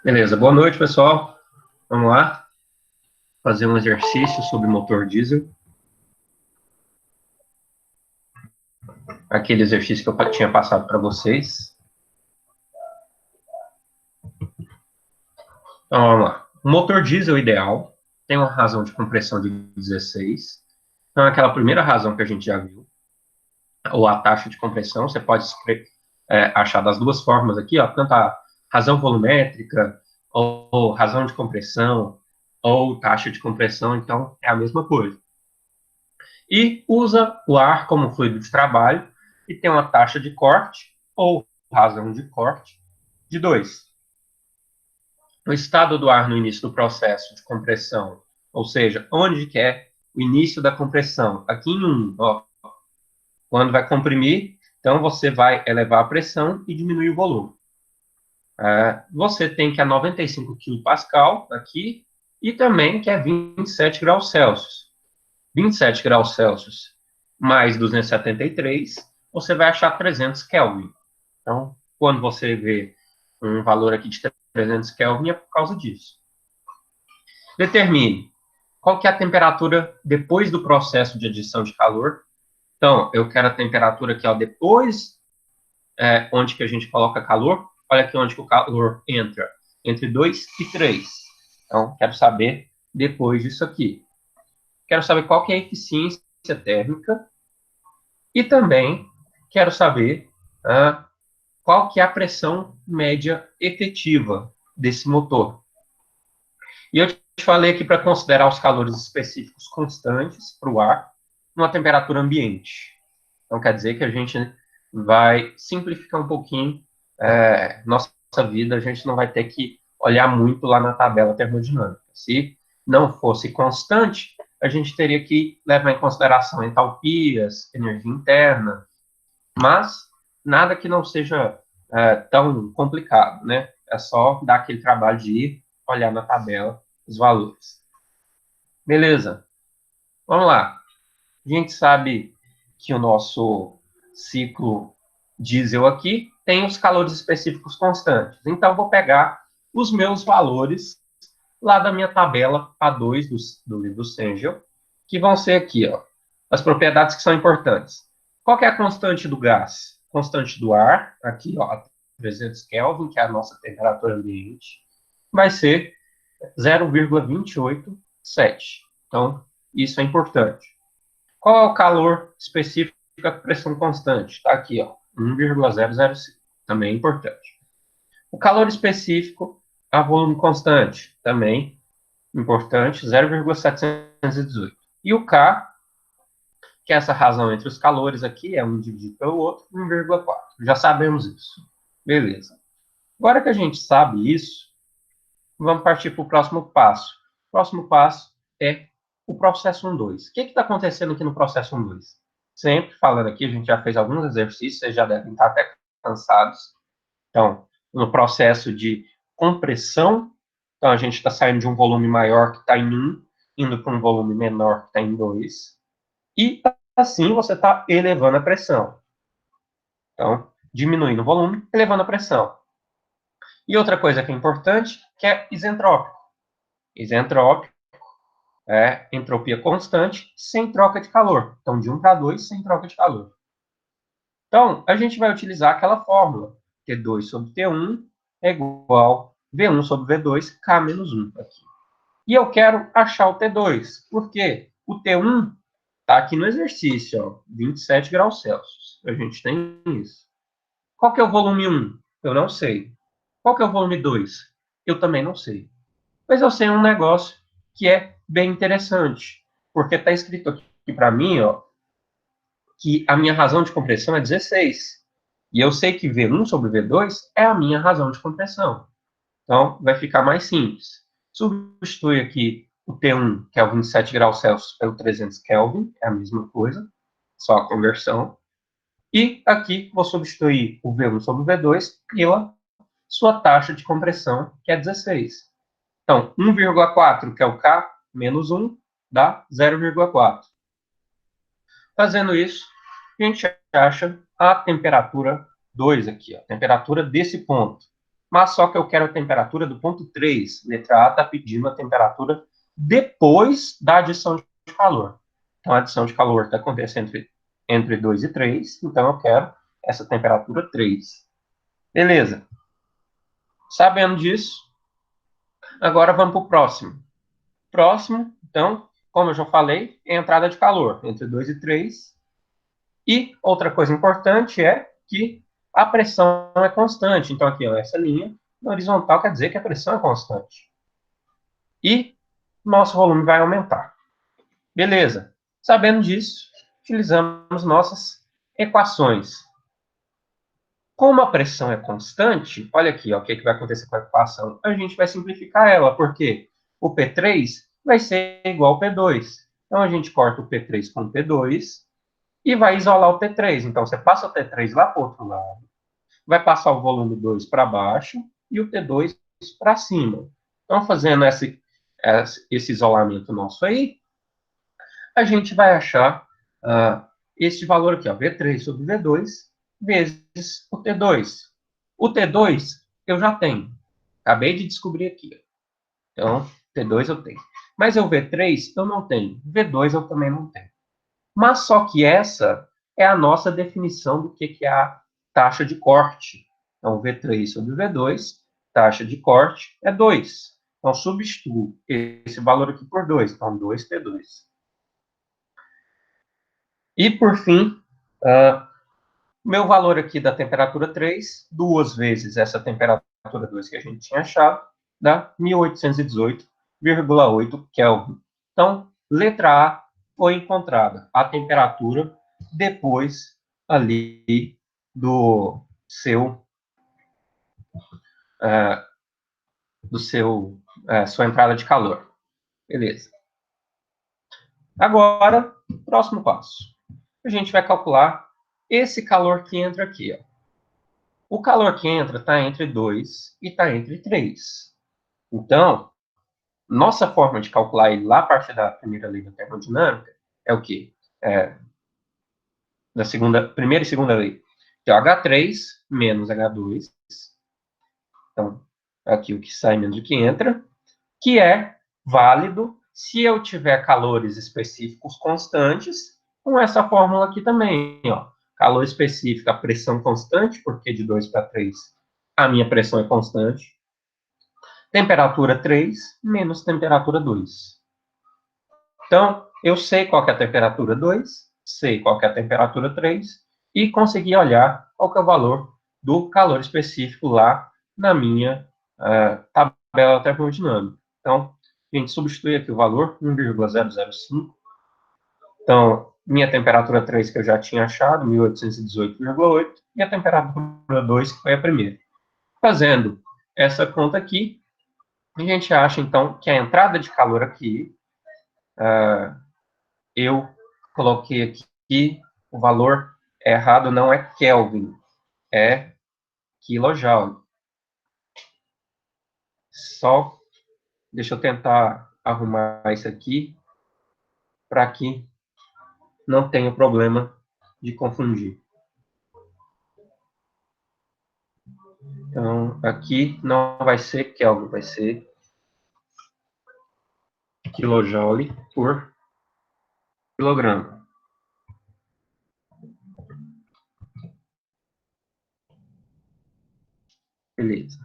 Beleza, boa noite, pessoal. Vamos lá fazer um exercício sobre motor diesel. Aquele exercício que eu tinha passado para vocês. Então, vamos lá. O motor diesel ideal tem uma razão de compressão de 16. Então, aquela primeira razão que a gente já viu, ou a taxa de compressão, você pode achar das duas formas aqui, ó, tanto a razão volumétrica, ou razão de compressão, ou taxa de compressão, então é a mesma coisa. E usa o ar como fluido de trabalho e tem uma taxa de corte, ou razão de corte, de 2. O estado do ar no início do processo de compressão, ou seja, onde que é o início da compressão, aqui em 1, ó, quando vai comprimir, então você vai elevar a pressão e diminuir o volume. Você tem que é 95 kPa aqui e também que é 27 graus Celsius. 27 graus Celsius mais 273, você vai achar 300 Kelvin. Então, quando você vê um valor aqui de 300 Kelvin, é por causa disso. Determine qual que é a temperatura depois do processo de adição de calor. Então, eu quero a temperatura aqui, ó, depois onde que a gente coloca calor. Olha aqui onde que o calor entra, entre 2 e 3. Então, quero saber depois disso aqui. Quero saber qual que é a eficiência térmica e também quero saber qual que é a pressão média efetiva desse motor. E eu te falei aqui para considerar os calores específicos constantes para o ar numa temperatura ambiente. Então, quer dizer que a gente vai simplificar um pouquinho nossa vida, a gente não vai ter que olhar muito lá na tabela termodinâmica. Se não fosse constante, a gente teria que levar em consideração entalpias, energia interna, mas nada que não seja tão complicado, né? É só dar aquele trabalho de ir olhar na tabela os valores. Beleza, vamos lá. A gente sabe que o nosso ciclo diesel aqui tem os calores específicos constantes. Então, vou pegar os meus valores lá da minha tabela A2 do livro Sengel, que vão ser aqui, ó, as propriedades que são importantes. Qual que é a constante do gás? Constante do ar, aqui, ó, 300 Kelvin, que é a nossa temperatura ambiente, vai ser 0,287. Então, isso é importante. Qual é o calor específico da pressão constante? Está aqui, ó, 1,005. Também é importante. O calor específico a volume constante, também importante, 0,718. E o K, que é essa razão entre os calores aqui, é um dividido pelo outro, 1,4. Já sabemos isso. Beleza. Agora que a gente sabe isso, vamos partir para o próximo passo. O próximo passo é o processo 1.2. O que está acontecendo aqui no processo 1.2? Sempre falando aqui, a gente já fez alguns exercícios, vocês já devem estar até cansados. Então, no processo de compressão, então a gente está saindo de um volume maior que está em 1, indo para um volume menor que está em 2. E assim você está elevando a pressão. Então, diminuindo o volume, elevando a pressão. E outra coisa que é importante, que é isentrópico. Isentrópico é entropia constante sem troca de calor. Então, de 1 para 2, sem troca de calor. Então, a gente vai utilizar aquela fórmula. T2 sobre T1 é igual V1 sobre V2, K menos 1. Aqui. E eu quero achar o T2. Por quê? O T1 está aqui no exercício, ó, 27 graus Celsius. A gente tem isso. Qual que é o volume 1? Eu não sei. Qual que é o volume 2? Eu também não sei. Mas eu sei um negócio que é bem interessante. Porque está escrito aqui para mim, ó, que a minha razão de compressão é 16. E eu sei que V1 sobre V2 é a minha razão de compressão. Então, vai ficar mais simples. Substitui aqui o T1, que é o 27 graus Celsius, pelo 300 Kelvin, é a mesma coisa, só a conversão. E aqui vou substituir o V1 sobre o V2 pela sua taxa de compressão, que é 16. Então, 1,4, que é o K, menos 1, dá 0,4. Fazendo isso, a gente acha a temperatura 2 aqui, a temperatura desse ponto. mas só que eu quero a temperatura do ponto 3. Letra A está pedindo a temperatura depois da adição de calor. Então, a adição de calor está acontecendo entre 2 e 3, então eu quero essa temperatura 3. Beleza. Sabendo disso, agora vamos para o próximo. Próximo, então, como eu já falei, é a entrada de calor entre 2 e 3. E outra coisa importante é que a pressão é constante. Então, aqui, ó, essa linha na horizontal quer dizer que a pressão é constante. E nosso volume vai aumentar. Beleza. Sabendo disso, utilizamos nossas equações. Como a pressão é constante, olha aqui, ó, o que vai acontecer com a equação. A gente vai simplificar ela, porque o P3 vai ser igual ao P2. Então, a gente corta o P3 com o P2 e vai isolar o T3. Então, você passa o T3 lá para o outro lado, vai passar o volume 2 para baixo e o T2 para cima. Então, fazendo esse isolamento nosso aí, a gente vai achar esse valor aqui, ó, V3 sobre V2, vezes o T2. O T2 eu já tenho. Acabei de descobrir aqui. Então, T2 eu tenho. Mas o V3 eu não tenho. V2 eu também não tenho. Mas só que essa é a nossa definição do que é a taxa de corte. Então, V3 sobre V2, taxa de corte é 2. Então, substituo esse valor aqui por 2. Então, 2T2. E, por fim, meu valor aqui da temperatura 3, duas vezes essa temperatura 2 que a gente tinha achado, dá 1818,8 Kelvin. Então, letra A foi encontrada a temperatura depois ali do seu sua entrada de calor. Beleza. Agora, próximo passo. A gente vai calcular esse calor que entra aqui, ó. O calor que entra está entre 2 e está entre 3. Então, nossa forma de calcular ele lá a partir da primeira lei da termodinâmica é o quê? Da primeira e segunda lei. Que é o H3 menos H2. Então, aqui o que sai menos o que entra. Que é válido se eu tiver calores específicos constantes com essa fórmula aqui também, ó. Calor específico, a pressão constante, porque de 2 para 3 a minha pressão é constante. Temperatura 3 menos temperatura 2. Então, eu sei qual é a temperatura 2, sei qual é a temperatura 3 e consegui olhar qual é o valor do calor específico lá na minha tabela termodinâmica. Então, a gente substitui aqui o valor, 1,005. Então, minha temperatura 3 que eu já tinha achado, 1818,8, e a temperatura 2, que foi a primeira. Fazendo essa conta aqui, a gente acha, então, que a entrada de calor aqui, eu coloquei aqui, o valor errado não é Kelvin, é quilojoule. Só, deixa eu tentar arrumar isso aqui, para que não tenha problema de confundir. Então, aqui não vai ser Kelvin, vai ser quilojoule por quilograma. Beleza.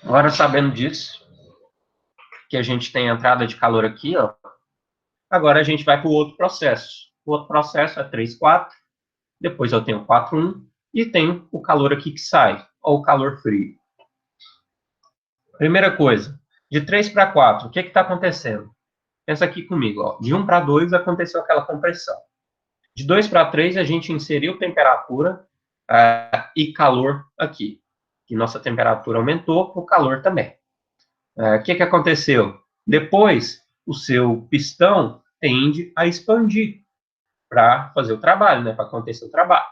Agora, sabendo disso, que a gente tem a entrada de calor aqui, ó, agora a gente vai para o outro processo. O outro processo é 3,4, depois eu tenho 4,1 e tenho o calor aqui que sai, ou o calor frio. Primeira coisa, de 3 para 4, o que está acontecendo? Pensa aqui comigo, ó. De 1 para 2 aconteceu aquela compressão. De 2 para 3 a gente inseriu temperatura e calor aqui. E nossa temperatura aumentou, o calor também. O que aconteceu? Depois, o seu pistão tende a expandir para fazer o trabalho, né? Para acontecer o trabalho.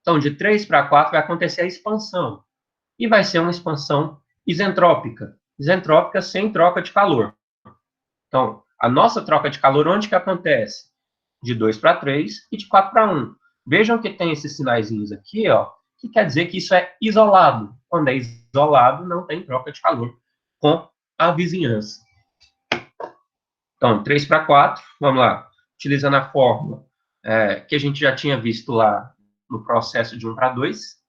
Então, de 3 para 4 vai acontecer a expansão. E vai ser uma expansão isentrópica. Isentrópica sem troca de calor. Então, a nossa troca de calor, onde que acontece? De 2 para 3 e de 4 para 1. Vejam que tem esses sinaizinhos aqui, ó, que quer dizer que isso é isolado. Quando é isolado, não tem troca de calor com a vizinhança. Então, 3 para 4, vamos lá. Utilizando a fórmula que a gente já tinha visto lá no processo de 1 para 2,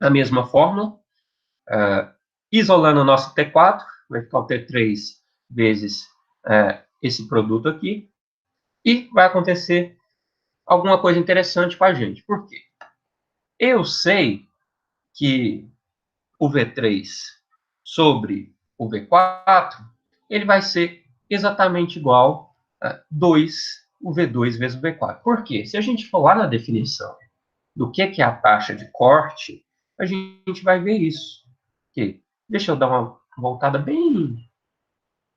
a mesma fórmula, isolando o nosso T4, vai ficar o T3 vezes esse produto aqui, e vai acontecer alguma coisa interessante com a gente. Por quê? Eu sei que o V3 sobre o V4, ele vai ser exatamente igual a 2, o V2 vezes o V4. Por quê? Se a gente for lá na definição do que é a taxa de corte, a gente vai ver isso. Okay? Deixa eu dar uma voltada bem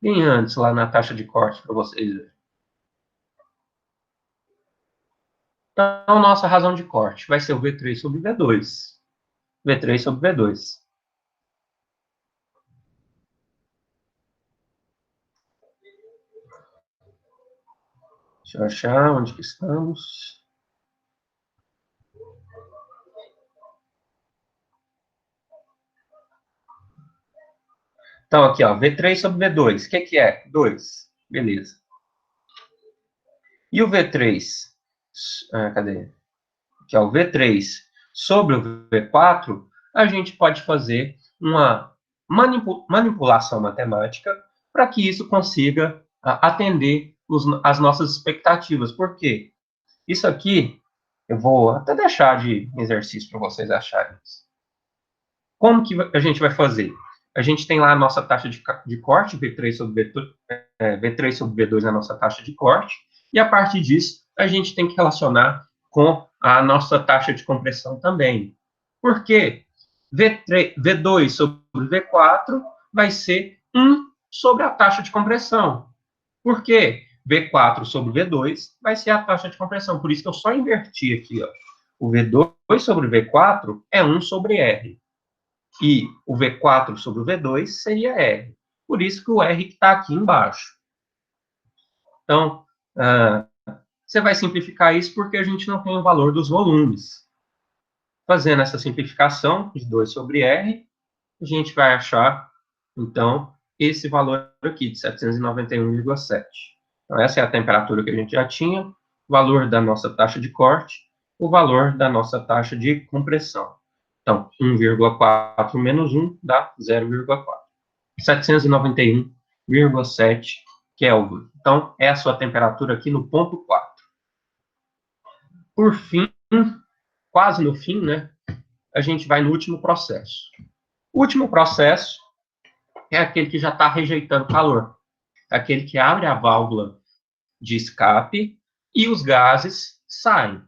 antes lá na taxa de corte para vocês verem. Então, nossa razão de corte vai ser o V3 sobre V2. V3 sobre V2. Deixa eu achar onde que estamos. Então, aqui, ó, V3 sobre V2. O que é? 2. Beleza. E o V3? Cadê? Aqui, ó, o V3 sobre o V4, a gente pode fazer uma manipulação matemática para que isso consiga atender as nossas expectativas. Por quê? Isso aqui, eu vou até deixar de exercício para vocês acharem isso. Como que a gente vai fazer? A gente tem lá a nossa taxa de corte, V3 sobre V2, V3 sobre V2 é a nossa taxa de corte, e a partir disso, a gente tem que relacionar com a nossa taxa de compressão também. Por quê? V2 sobre V4 vai ser 1 sobre a taxa de compressão. Por quê? V4 sobre V2 vai ser a taxa de compressão. Por isso que eu só inverti aqui. Ó. O V2 sobre V4 é 1 sobre R. E o V4 sobre o V2 seria R. Por isso que o R está aqui embaixo. Então, você vai simplificar isso porque a gente não tem o valor dos volumes. Fazendo essa simplificação de 2 sobre R, a gente vai achar, então, esse valor aqui de 791,7. Então, essa é a temperatura que a gente já tinha, o valor da nossa taxa de corte, o valor da nossa taxa de compressão. Então, 1,4 menos 1 dá 0,4. 791,7 Kelvin. Então, é a sua temperatura aqui no ponto 4. Por fim, quase no fim, né, a gente vai no último processo. O último processo é aquele que já está rejeitando calor. É aquele que abre a válvula de escape e os gases saem. O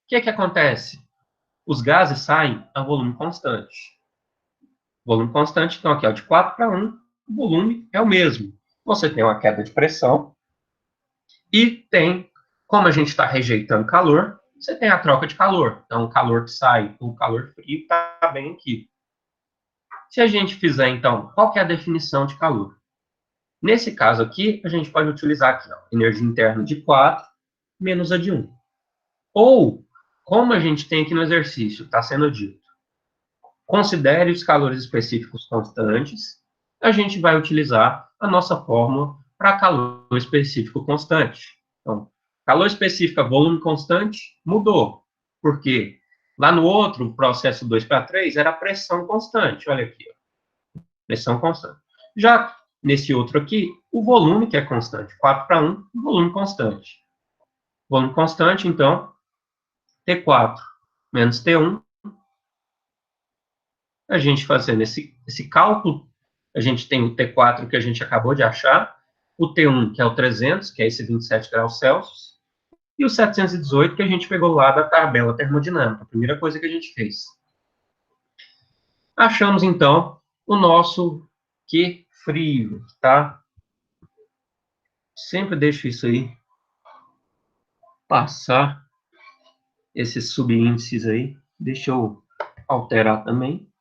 que acontece? Os gases saem a volume constante. Volume constante, então aqui é de 4 para 1, o volume é o mesmo. Você tem uma queda de pressão e tem, como a gente está rejeitando calor, você tem a troca de calor. Então, o calor que sai, o calor frio está bem aqui. Se a gente fizer, então, qual que é a definição de calor? Nesse caso aqui, a gente pode utilizar aqui, ó, energia interna de 4 menos a de 1. Ou, como a gente tem aqui no exercício, está sendo dito, considere os calores específicos constantes, a gente vai utilizar a nossa fórmula para calor específico constante. Então, calor específico, volume constante, mudou. Por quê? Lá no outro, processo 2 para 3, era pressão constante. Olha aqui, ó, pressão constante. Já nesse outro aqui, o volume que é constante, 4 para 1, volume constante. Volume constante, então, T4 menos T1, a gente fazendo esse cálculo, a gente tem o T4 que a gente acabou de achar, o T1, que é o 300, que é esse 27 graus Celsius, e o 718, que a gente pegou lá da tabela termodinâmica, a primeira coisa que a gente fez. Achamos, então, o nosso Q frio, tá? Sempre deixo isso aí passar, esses subíndices aí. Deixa eu alterar também.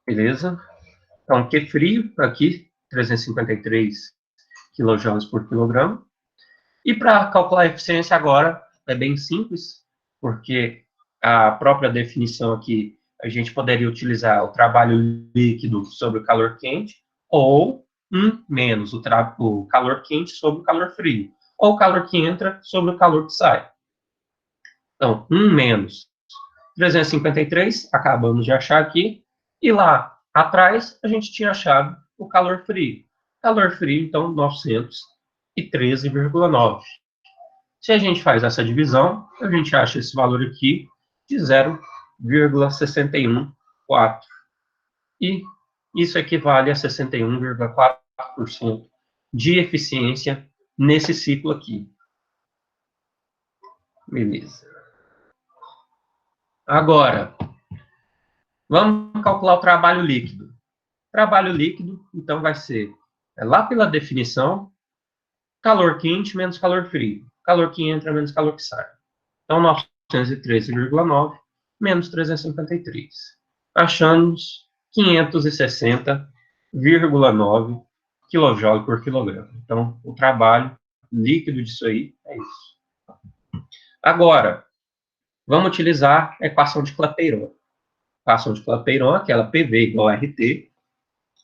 Beleza? Então, Q frio, aqui, 353 kJ por quilograma. E para calcular a eficiência agora é bem simples, porque a própria definição aqui, a gente poderia utilizar o trabalho líquido sobre o calor quente, ou menos o calor quente sobre o calor frio, ou o calor que entra sobre o calor que sai. Então, 1 menos 353, acabamos de achar aqui, e lá atrás a gente tinha achado o calor frio. Calor frio, então, 913,9. Se a gente faz essa divisão, a gente acha esse valor aqui de 0,614. E isso equivale a 61,4% de eficiência nesse ciclo aqui. Beleza. Agora, vamos calcular o trabalho líquido. Trabalho líquido, então, vai ser, lá pela definição, calor quente menos calor frio. Calor que entra menos calor que sai. Então, 913,9 menos 353. Achamos 560,9 kJ por quilograma. Então, o trabalho líquido disso aí é isso. Agora, vamos utilizar a equação de Clapeyron. Equação de Clapeyron, aquela PV igual a RT.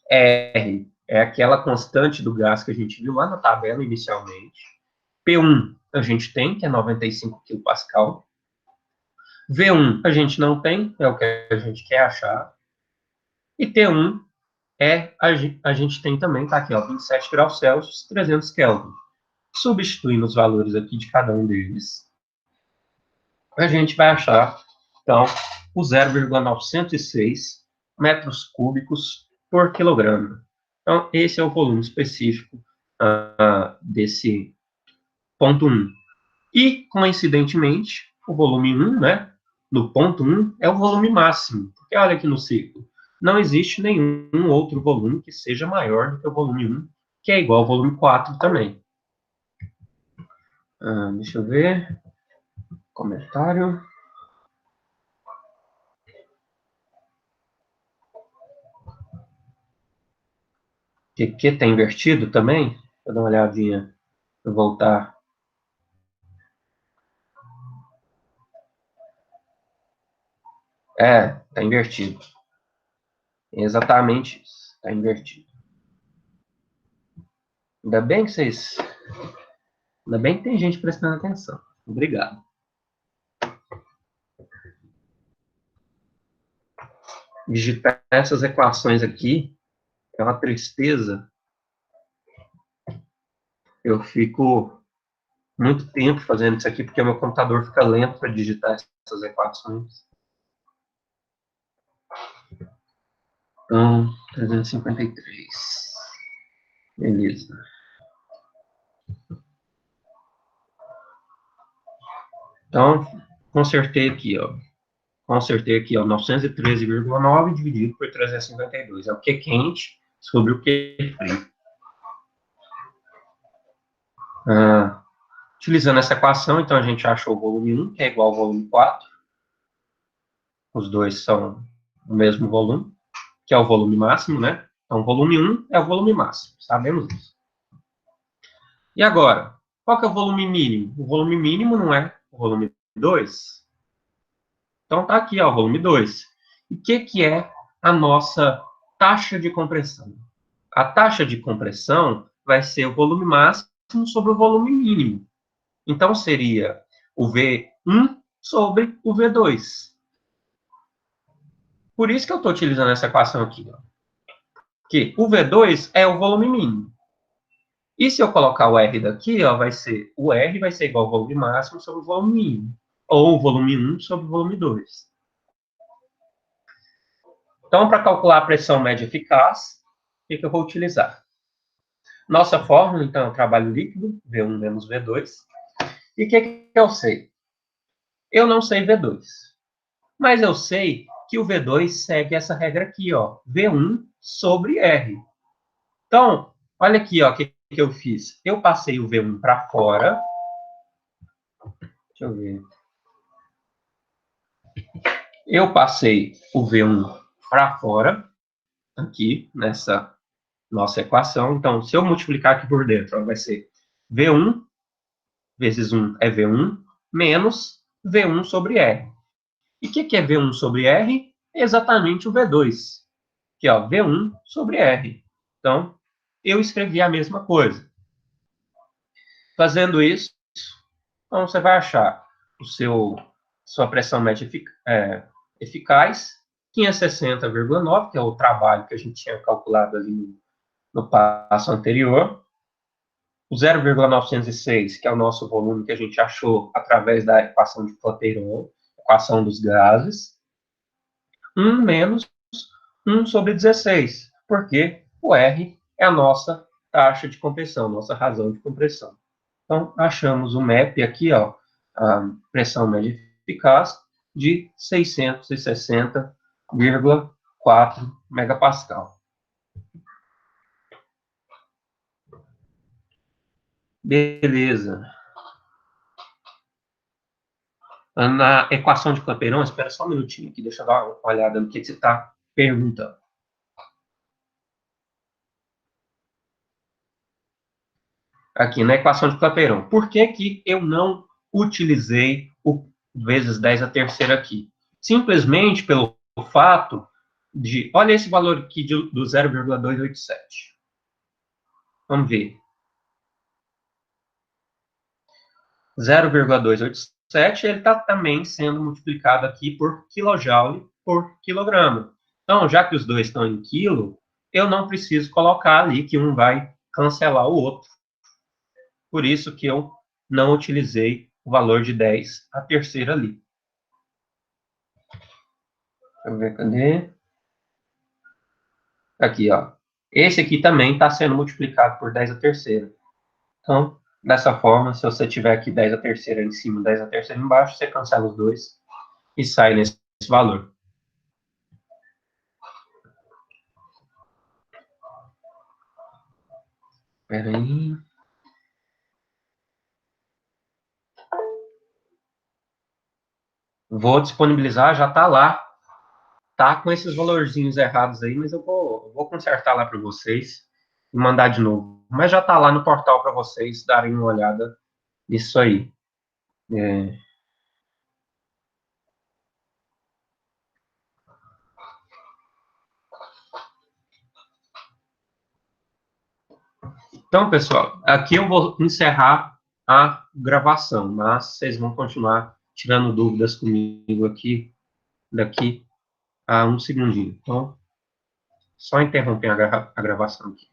R é aquela constante do gás que a gente viu lá na tabela inicialmente. P1 a gente tem, que é 95 kPa. V1 a gente não tem, é o que a gente quer achar. E T1 a gente tem também, tá aqui, ó, 27 graus Celsius, 300 Kelvin. Substituindo os valores aqui de cada um deles, a gente vai achar, então, o 0,906 metros cúbicos por quilograma. Então, esse é o volume específico desse ponto 1. E, coincidentemente, o volume 1, né, no ponto 1, é o volume máximo. Porque olha aqui no ciclo, não existe nenhum outro volume que seja maior do que o volume 1, que é igual ao volume 4 também. Deixa eu ver. Comentário. Que está invertido também? Deixa eu dar uma olhadinha. Vou voltar. Está invertido. Exatamente isso. Está invertido. Ainda bem que vocês... Ainda bem que tem gente prestando atenção. Obrigado. Digitar essas equações aqui é uma tristeza. Eu fico muito tempo fazendo isso aqui porque o meu computador fica lento para digitar essas equações. Então, 353. Beleza. Então, consertei aqui, ó. 913,9 dividido por 352. É o que é quente sobre o que é frio. Utilizando essa equação, então, a gente achou o volume 1, que é igual ao volume 4. Os dois são o mesmo volume, que é o volume máximo, né? Então, o volume 1 é o volume máximo. Sabemos isso. E agora, qual que é o volume mínimo? O volume mínimo não é o volume 2? Então, tá aqui, ó, o volume 2. E o que é a nossa taxa de compressão? A taxa de compressão vai ser o volume máximo sobre o volume mínimo. Então, seria o V1 sobre o V2. Por isso que eu estou utilizando essa equação aqui. Ó. Que o V2 é o volume mínimo. E se eu colocar o R daqui, ó, o R vai ser igual ao volume máximo sobre o volume mínimo. Ou o volume 1 sobre o volume 2. Então, para calcular a pressão média eficaz, o que eu vou utilizar? Nossa fórmula, então, é o trabalho líquido, V1 menos V2. E o que eu sei? Eu não sei V2. Mas eu sei que o V2 segue essa regra aqui, ó, V1 sobre R. Então, olha aqui, ó, o que eu fiz. Eu passei o V1 para fora. Deixa eu ver. Eu passei o V1 para fora, aqui, nessa nossa equação. Então, se eu multiplicar aqui por dentro, ó, vai ser V1 vezes 1 é V1, menos V1 sobre R. E o que é V1 sobre R? É exatamente o V2, que é ó, V1 sobre R. Então, eu escrevi a mesma coisa. Fazendo isso, então você vai achar sua pressão média eficaz, 560,9, que é o trabalho que a gente tinha calculado ali no passo anterior, o 0,906, que é o nosso volume que a gente achou através da equação de Clapeyron, equação dos gases, 1 menos 1 sobre 16, porque o R é a nossa taxa de compressão, nossa razão de compressão. Então, achamos o MAP aqui, ó, a pressão média eficaz, de 660,4 megapascal. Beleza. Na equação de Clapeyron, espera só um minutinho aqui, deixa eu dar uma olhada no que você está perguntando. Aqui na equação de Clapeyron, por que que eu não utilizei o vezes 10 a terceira aqui? Simplesmente pelo fato de, olha esse valor aqui do 0,287. Vamos ver. 0,287, ele está também sendo multiplicado aqui por quilojoule por quilograma. Então, já que os dois estão em quilo, eu não preciso colocar ali que um vai cancelar o outro. Por isso que eu não utilizei o valor de 10 a terceira ali. Deixa eu ver, cadê? Aqui, ó. Esse aqui também está sendo multiplicado por 10 a terceira. Então, dessa forma, se você tiver aqui 10 a terceira em cima e 10 a terceira embaixo, você cancela os dois e sai nesse valor. Espera aí. Vou disponibilizar, já está lá. Tá com esses valorzinhos errados aí, mas eu vou consertar lá para vocês e mandar de novo. Mas já está lá no portal para vocês darem uma olhada nisso aí. É. Então, pessoal, aqui eu vou encerrar a gravação, mas vocês vão continuar tirando dúvidas comigo aqui, daqui a um segundinho. Então, só interromper a gravação aqui.